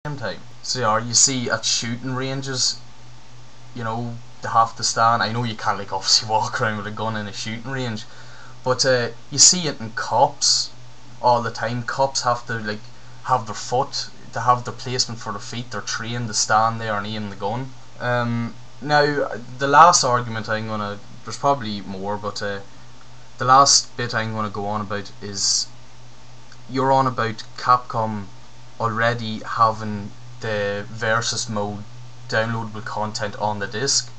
same time. So yeah, you see at shooting ranges, you know, they have to stand. I know you can't like obviously walk around with a gun in a shooting range, but you see it in cops all the time. Cops have to like have their foot, to have the placement for their feet. They're trained to stand there and aim the gun. Now the last argument I'm gonna, there's probably more, but the last bit I'm gonna go on about is you're on about Capcom already having the versus mode downloadable content on the disc.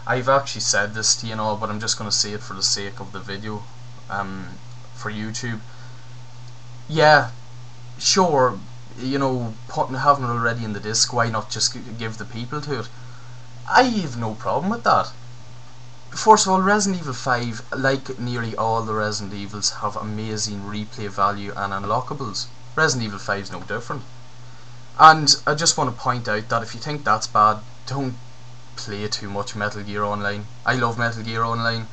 I've actually said this to you know, but I'm just going to say it for the sake of the video, for YouTube. Yeah, sure, you know, having it already in the disc, why not just give the people to it? I have no problem with that. First of all, Resident Evil 5, like nearly all the Resident Evils, have amazing replay value and unlockables. Resident Evil 5 is no different. And I just want to point out that if you think that's bad, don't play too much Metal Gear Online. I love Metal Gear Online,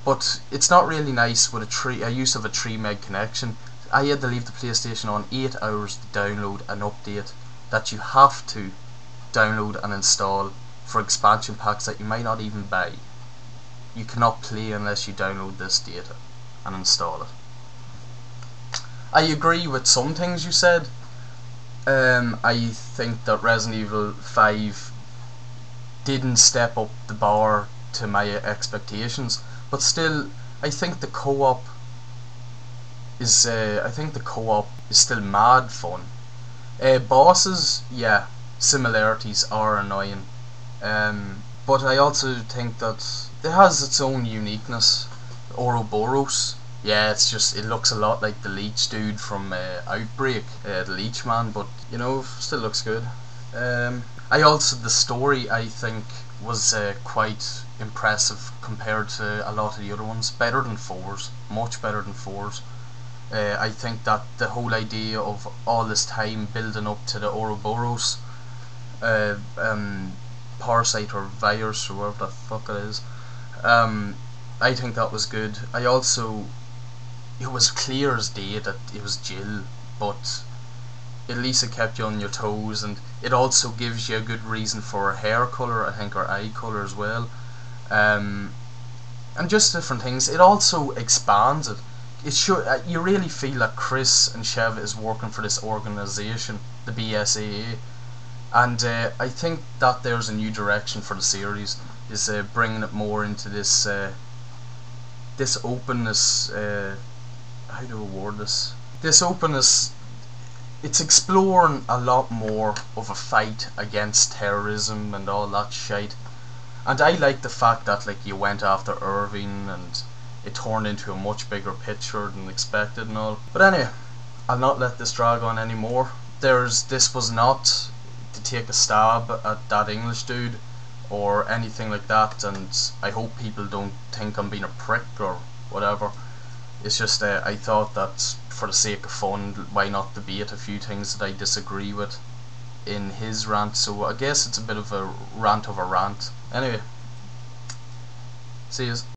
but it's not really nice with a use of a 3 meg connection. I had to leave the PlayStation on 8 hours to download an update that you have to download and install for expansion packs that you might not even buy. You cannot play unless you download this data and install it. I agree with some things you said. I think that Resident Evil 5 didn't step up the bar to my expectations, but still, I think the co-op is still mad fun. Bosses, yeah, similarities are annoying, but I also think that it has its own uniqueness. Ouroboros, yeah, it looks a lot like the leech dude from Outbreak, the leech man, but you know, still looks good. The story I think was quite impressive compared to a lot of the other ones. Better than 4's, much better than 4's. I think that the whole idea of all this time building up to the Ouroboros parasite or virus or whatever the fuck it is, I think that was good. It was clear as day that it was Jill, but at least it kept you on your toes, and it also gives you a good reason for her hair colour, I think her eye colour as well, and just different things. It also expands it. You really feel that Chris and Chev is working for this organisation, the BSAA, and I think that there's a new direction for the series, is bringing it more into this this openness. How do I word this? This openness. It's exploring a lot more of a fight against terrorism and all that shite. And I like the fact that like you went after Irving and it turned into a much bigger picture than expected and all. But anyway, I'll not let this drag on anymore. This was not to take a stab at that English dude or anything like that, and I hope people don't think I'm being a prick or whatever. It's just I thought that for the sake of fun, why not debate a few things that I disagree with in his rant. So I guess it's a bit of a rant of a rant. Anyway, see yous.